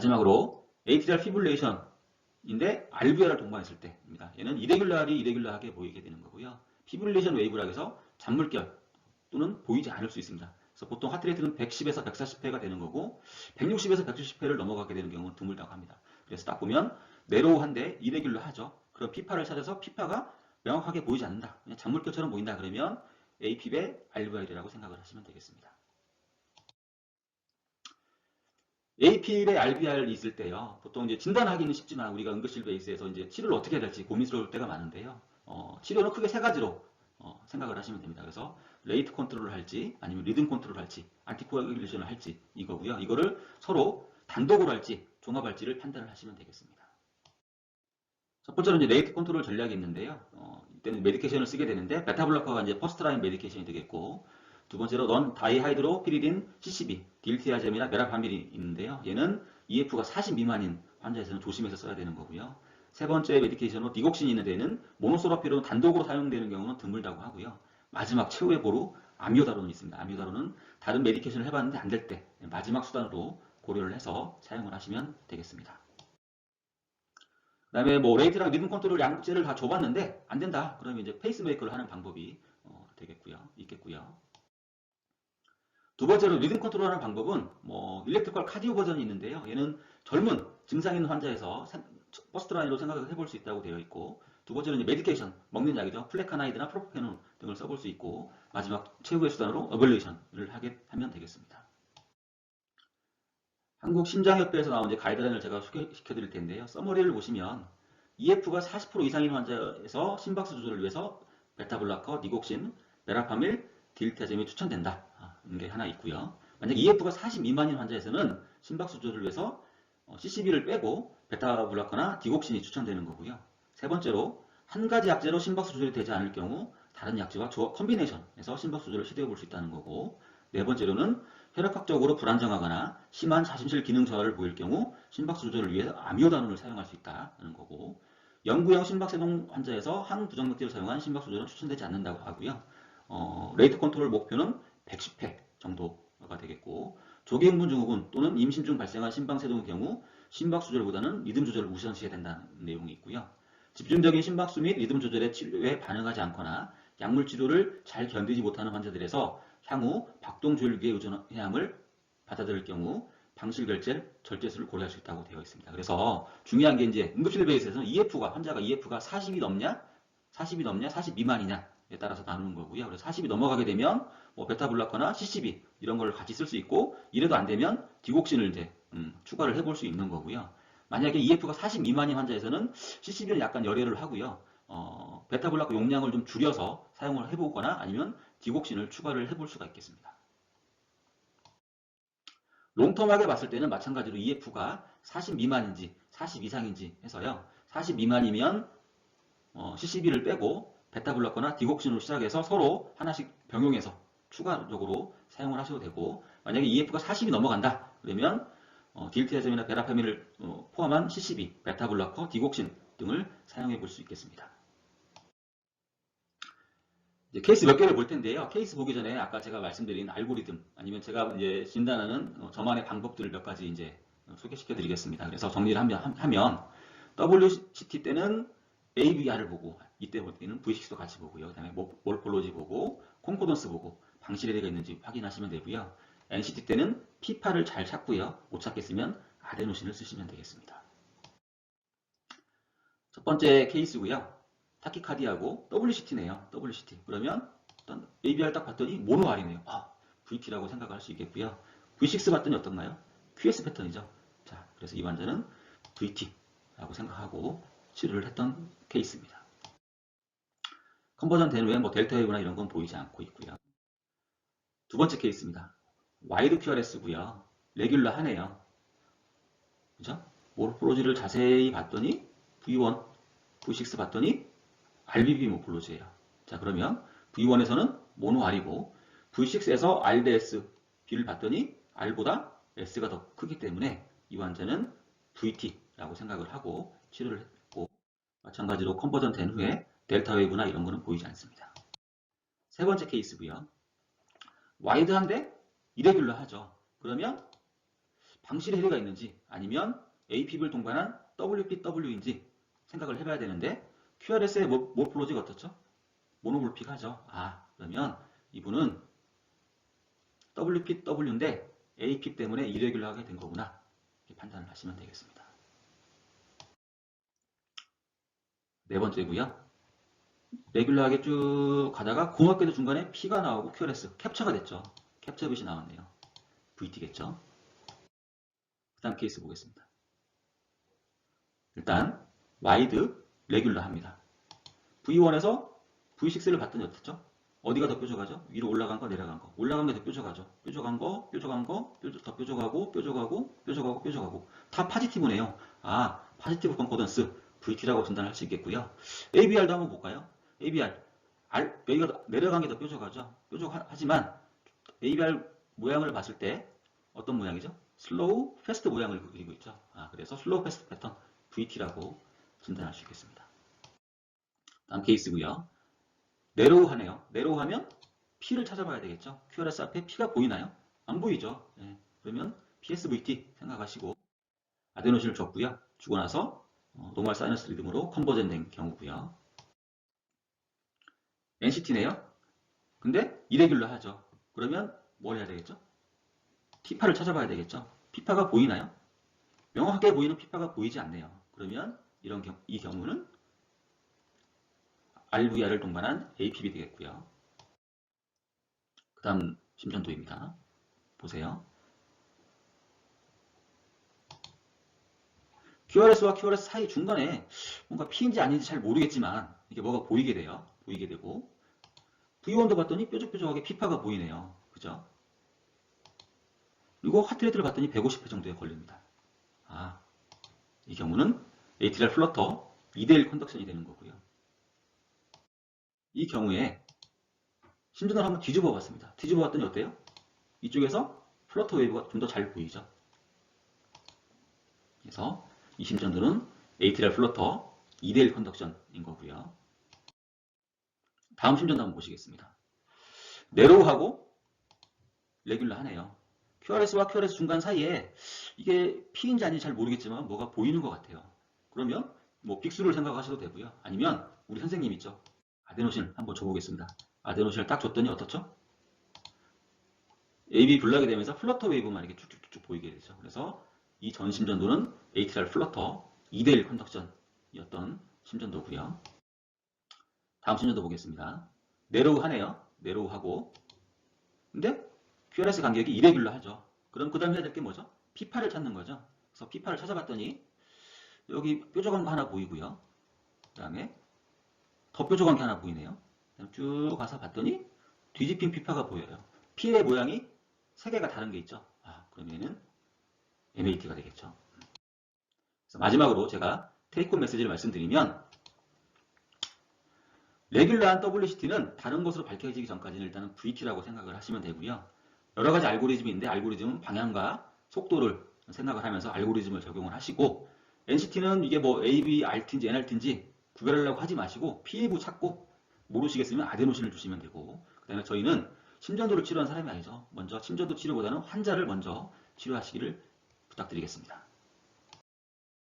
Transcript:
마지막으로 atrial fibrillation인데 RVR을 동반했을 때입니다. 얘는 이레귤러하게 보이게 되는 거고요. 피브릴레이션 웨이브라 해서 잔물결 또는 보이지 않을 수 있습니다. 그래서 보통 하트레이트는 110에서 140회가 되는 거고 160에서 170회를 넘어가게 되는 경우는 드물다고 합니다. 그래서 딱 보면 네로우한데 이레귤러하죠. 그럼 피파를 찾아서 피파가 명확하게 보이지 않는다. 그냥 잔물결처럼 보인다 그러면 AFib의 RVR이라고 생각을 하시면 되겠습니다. AFib의 RVR이 있을 때요. 보통 이제 진단하기는 쉽지만 우리가 응급실 베이스에서 이제 치료를 어떻게 해야 될지 고민스러울 때가 많은데요. 치료는 크게 세 가지로 생각을 하시면 됩니다. 그래서 레이트 컨트롤을 할지 아니면 리듬 컨트롤을 할지 안티코아귤레이션을 할지 이거고요. 이거를 서로 단독으로 할지 종합할지를 판단을 하시면 되겠습니다. 첫 번째로 이제 레이트 컨트롤 전략이 있는데요. 이때는 메디케이션을 쓰게 되는데 베타블로커가 이제 퍼스트 라인 메디케이션이 되겠고 두 번째로 넌 다이하이드로 피리딘 CCB, 딜티아젬이나 메라파밀이 있는데요. 얘는 EF가 40 미만인 환자에서는 조심해서 써야 되는 거고요. 세 번째 메디케이션으로 디곡신이 있는 데는 모노소라피로 단독으로 사용되는 경우는 드물다고 하고요. 마지막 최후의 보루 아미오다론이 있습니다. 아미오다론은 다른 메디케이션을 해봤는데 안 될 때 마지막 수단으로 고려를 해서 사용을 하시면 되겠습니다. 그 다음에 뭐 레이트랑 리듬 컨트롤 양재를 다 줘봤는데 안 된다. 그러면 이제 페이스메이커를 하는 방법이 있겠고요. 두 번째로 리듬 컨트롤하는 방법은 뭐 일렉트컬 카디오 버전이 있는데요. 얘는 젊은 증상 있는 환자에서 퍼스트 라인으로 생각을 해볼 수 있다고 되어 있고 두 번째는 이제 메디케이션 먹는 약이죠. 플레카나이드나 프로포페논 등을 써볼 수 있고 마지막 최후의 수단으로 어블레이션을 하면 되겠습니다. 한국심장협회에서 나온 이제 가이드라인을 제가 소개시켜 드릴 텐데요. 서머리를 보시면 EF가 40% 이상인 환자에서 심박수 조절을 위해서 베타블로커, 니곡신, 메라파밀, 딜티아젬이 추천된다. 이게 하나 있고요. 만약 EF가 40 미만인 환자에서는 심박수 조절을 위해서 CCB를 빼고 베타블로커나 디곡신이 추천되는 거고요. 세 번째로 한 가지 약제로 심박수 조절이 되지 않을 경우 다른 약제와 컨비네이션에서 심박수 조절을 시도해 볼 수 있다는 거고 네 번째로는 혈액학적으로 불안정하거나 심한 자심실 기능 저하를 보일 경우 심박수 조절을 위해서 아미오다논을 사용할 수 있다는 거고 영구형 심박세동 환자에서 항부정맥제를 사용한 심박수 조절은 추천되지 않는다고 하고요. 레이트 컨트롤 목표는 110회 정도가 되겠고 조기 흥분 증후군 또는 임신 중 발생한 심박세동의 경우 심박 조절보다는 리듬 조절을 우선시해야 된다는 내용이 있고요. 집중적인 심박수 및 리듬 조절의 치료에 반응하지 않거나 약물 치료를 잘 견디지 못하는 환자들에서 향후 박동조혈기의 의존함을 받아들일 경우 방실 결제, 절제술을 고려할 수 있다고 되어 있습니다. 그래서 중요한 게 이제 응급실 베이스에서는 환자가 EF가 40이 넘냐, 40 미만이냐에 따라서 나누는 거고요. 그래서 40이 넘어가게 되면 뭐 베타블로커나 CCB 이런 걸 같이 쓸 수 있고 이래도 안 되면 디곡신을 이제 추가를 해볼 수 있는 거고요. 만약에 EF가 40 미만인 환자에서는 CCB는 약간 열애를 하고요. 베타블로커 용량을 좀 줄여서 사용을 해보거나 아니면 디곡신을 추가를 해볼 수가 있겠습니다. 롱텀하게 봤을 때는 마찬가지로 EF가 40 미만인지 40 이상인지 해서요. 40 미만이면 CCB를 빼고 베타블로커나 디곡신으로 시작해서 서로 하나씩 병용해서 추가적으로 사용을 하셔도 되고 만약에 EF가 40이 넘어간다 그러면 딜티아젬이나 베라파밀을 포함한 CCB, 베타블로커, 디곡신 등을 사용해 볼 수 있겠습니다. 이제 케이스 몇 개를 볼 텐데요. 케이스 보기 전에 아까 제가 말씀드린 알고리즘 아니면 제가 이제 진단하는 저만의 방법들을 몇 가지 이제 소개시켜 드리겠습니다. 그래서 정리를 하면 WCT 때는 AVR을 보고 이때 볼 때는 V6도 같이 보고요. 그 다음에 몰폴로지 보고 콘코던스 보고 방실에대가 있는지 확인하시면 되고요. NCT 때는 P8을 잘 찾고요. 못 찾겠으면 아데노신을 쓰시면 되겠습니다. 첫 번째 케이스고요. 타키카디하고 WCT네요. WCT. 그러면 일단 ABR 딱 봤더니 모노알이네요. VT라고 생각할 수 있겠고요. V6 봤더니 어떤가요? QS 패턴이죠. 자, 그래서 이 환자는 VT라고 생각하고 치료를 했던 케이스입니다. 컨버전 된 후에 뭐 델타 웨이브나 이런 건 보이지 않고 있고요. 두 번째 케이스입니다. 와이드 QRS고요. 레귤러 하네요. 그죠? 모르폴로지를 자세히 봤더니 V1, V6 봤더니 RBB 모폴로지예요. 자, 그러면 V1에서는 모노R이고 V6에서 R 대 S, B를 봤더니 R보다 S가 더 크기 때문에 이 환자는 VT라고 생각을 하고 치료를 했고 마찬가지로 컨버전 된 후에 델타 웨이브나 이런 거는 보이지 않습니다. 세 번째 케이스고요. 와이드한데 이레귤러 하죠. 그러면 방실의 해리가 있는지 아니면 APB를 동반한 WPW인지 생각을 해봐야 되는데 QRS의 모르폴로지가 어떻죠? 모노볼픽하죠. 그러면 이분은 WPW인데 AP 때문에 이레귤러하게 된 거구나. 이렇게 판단을 하시면 되겠습니다. 네 번째고요. 레귤러하게 쭉 가다가 공학계도 중간에 P가 나오고 QRS 캡처가 됐죠. 캡처 빛이 나왔네요. VT겠죠. 그 다음 케이스 보겠습니다. 일단 와이드 레귤러 합니다. V1에서 V6를 봤더니 어떻죠? 어디가 더 뾰족하죠? 위로 올라간 거, 내려간 거. 올라간 게 더 뾰족하죠. 뾰족한 거, 뾰족한 거, 더 뾰족하고, 뾰족하고, 뾰족하고, 뾰족하고. 다 파지티브네요. 파지티브 컨코던스 VT라고 진단할 수 있겠고요. ABR도 한번 볼까요? ABR. 여기가 내려간 게 더 뾰족하죠. 뾰족하지만 ABR 모양을 봤을 때 어떤 모양이죠? 슬로우, 패스트 모양을 그리고 있죠. 그래서 슬로우 패스트 패턴 VT라고 진단할 수 있겠습니다. 다음 케이스고요. 네로우 하네요. 네로우 하면 P를 찾아봐야 되겠죠. QRS 앞에 P가 보이나요? 안 보이죠. 그러면 PSVT 생각하시고 아데노신을 줬고요. 주고 나서 노멀 사이너스 리듬으로 컨버전 된 경우고요. NCT네요. 근데 이레귤러 하죠. 그러면 뭘 해야 되겠죠? T파를 찾아봐야 되겠죠. P파가 보이나요? 명확하게 보이는 P파가 보이지 않네요. 그러면 이 경우는 RVR을 동반한 APB 되겠고요. 그 다음 심전도입니다. 보세요. QRS와 QRS 사이 중간에 뭔가 P인지 아닌지 잘 모르겠지만 이게 뭐가 보이게 돼요. 보이게 되고 V1도 봤더니 뾰족뾰족하게 P파가 보이네요. 그죠? 그리고 하트레이트를 봤더니 150회 정도에 걸립니다. 이 경우는 ATR 플러터 2대1 컨덕션이 되는 거고요. 이 경우에 심전도를 한번 뒤집어 봤습니다. 뒤집어 봤더니 어때요? 이쪽에서 플러터 웨이브가 좀 더 잘 보이죠. 그래서 이 심전도는 ATR 플러터 2대1 컨덕션인 거고요. 다음 심전도 한번 보시겠습니다. 네로우하고 레귤러 하네요. QRS와 QRS 중간 사이에 이게 P인지 아닌지 잘 모르겠지만 뭐가 보이는 것 같아요. 그러면 뭐 빅수를 생각하셔도 되고요. 아니면 우리 선생님 있죠. 아데노신 한번 줘보겠습니다. 아데노신을 딱 줬더니 어떻죠? AB 불나게 되면서 플러터 웨이브만 이렇게 쭉쭉쭉 보이게 되죠. 그래서 이 전 심전도는 ATR 플러터 2대1 컨덕션이었던 심전도고요. 다음 심전도 보겠습니다. 네로우 하네요. 네로우 하고 근데 QRS 간격이 이레귤러 하죠. 그럼 그 다음 해야 될 게 뭐죠? P파를 찾는 거죠. 그래서 P파를 찾아봤더니 여기 뾰족한 거 하나 보이고요. 그 다음에 더 뾰족한 게 하나 보이네요. 쭉 가서 봤더니 뒤집힌 P파가 보여요. P의 모양이 세 개가 다른 게 있죠. 그럼 얘는 MAT가 되겠죠. 그래서 마지막으로 제가 테이크홈 메시지를 말씀드리면 레귤러한 WCT는 다른 것으로 밝혀지기 전까지는 일단은 VT라고 생각을 하시면 되고요. 여러 가지 알고리즘이 있는데 알고리즘은 방향과 속도를 생각을 하면서 알고리즘을 적용을 하시고 NCT는 이게 뭐 AB, RT인지 NRT인지 구별하려고 하지 마시고 PAV 찾고 모르시겠으면 아데노신을 주시면 되고 그 다음에 저희는 심전도를 치료한 사람이 아니죠. 먼저 심전도 치료보다는 환자를 먼저 치료하시기를 부탁드리겠습니다.